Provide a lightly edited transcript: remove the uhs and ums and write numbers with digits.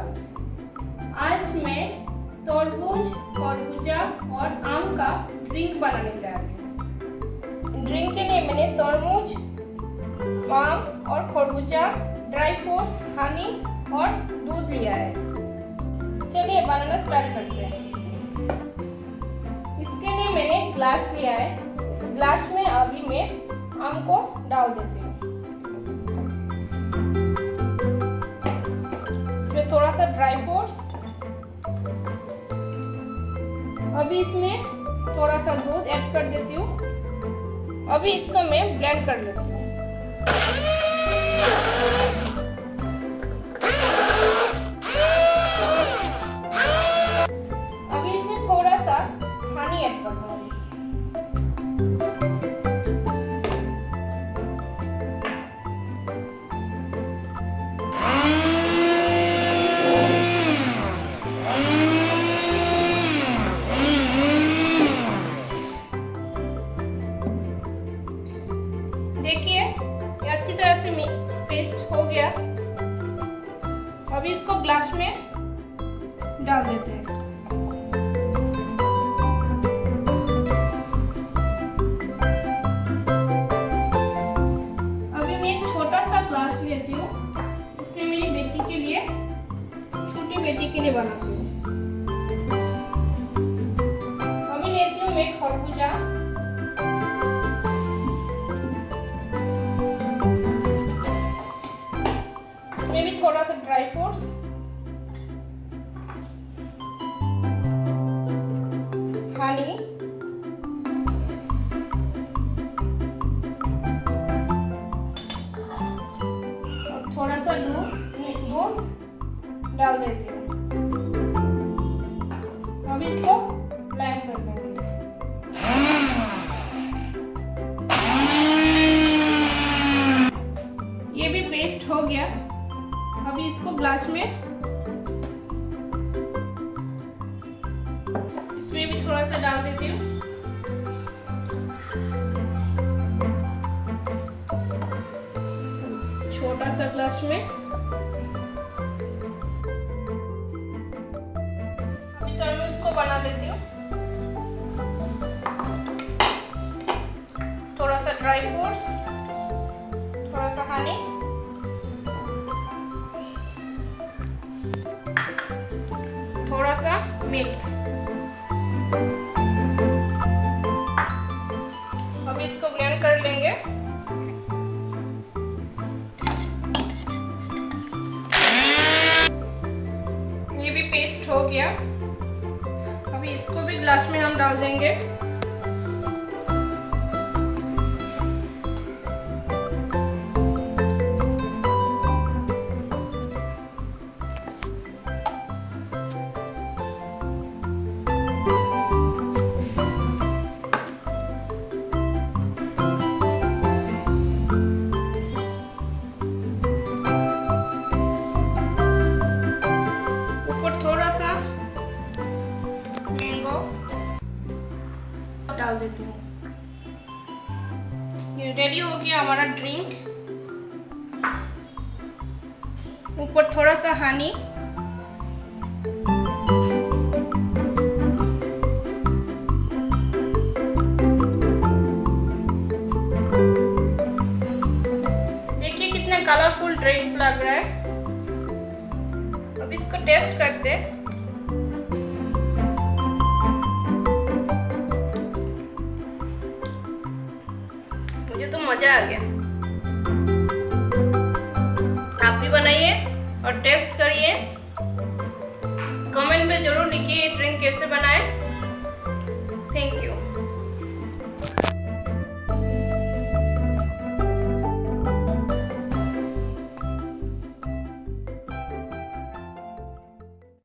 नमस्कार। आज मैं तरबूज, खरबूजा और आम का ड्रिंक बनाने जा रही हूँ। ड्रिंक के लिए मैंने तरबूज, आम और खरबूजा, ड्राई फ्रूट्स, हनी और दूध लिया है। चलिए बनाना स्टार्ट करते हैं। इसके लिए मैंने ग्लास लिया है। इस ग्लास में अभी मैं आम को डाल देती हूँ। इसमें थोड़ा सा ड्राई फ्रूट्स, अभी इसमें थोड़ा सा दूध ऐड कर देती हूँ। अभी इसको मैं ब्लेंड कर लेती हूँ। अभी इसमें थोड़ा सा हनी ऐड कर दूँगी। देखिए ये अच्छी तरह से पेस्ट हो गया। अभी इसको ग्लास में डाल देते हैं। अभी मैं एक छोटा सा ग्लास लेती हूँ। उसमें मेरी बेटी के लिए, छोटी बेटी के लिए बनाती हूँ। अभी लेती हूँ मैं खरबूजा, में भी थोड़ा सा ड्राई फ्रूट्स, हनी और थोड़ा सा दूध डाल देती हूँ। अब इसको ब्लेंड कर देंगे। ये भी पेस्ट हो गया। अभी इसको ग्लास में, इसमें भी थोड़ा सा डाल देती हूँ। छोटा सा ग्लास में। अभी तरबूज को बना देती हूँ। थोड़ा सा ड्राई फ्रूट्स, थोड़ा सा हनी, थोड़ा सा मिल्क। अब इसको ब्लेंड कर लेंगे। ये भी पेस्ट हो गया। अभी इसको भी ग्लास में हम डाल देंगे। थोड़ा सा मैंगो डाल देती हूँ। ये रेडी हो गया हमारा ड्रिंक। ऊपर थोड़ा सा हनी, देखिए कितना कलरफुल ड्रिंक लग रहा है। अब इसको टेस्ट करते हैं। मुझे तो मजा आ गया। आप भी बनाइए और टेस्ट करिए। कमेंट में जरूर लिखिए ये ड्रिंक कैसे बनाए। Thank you.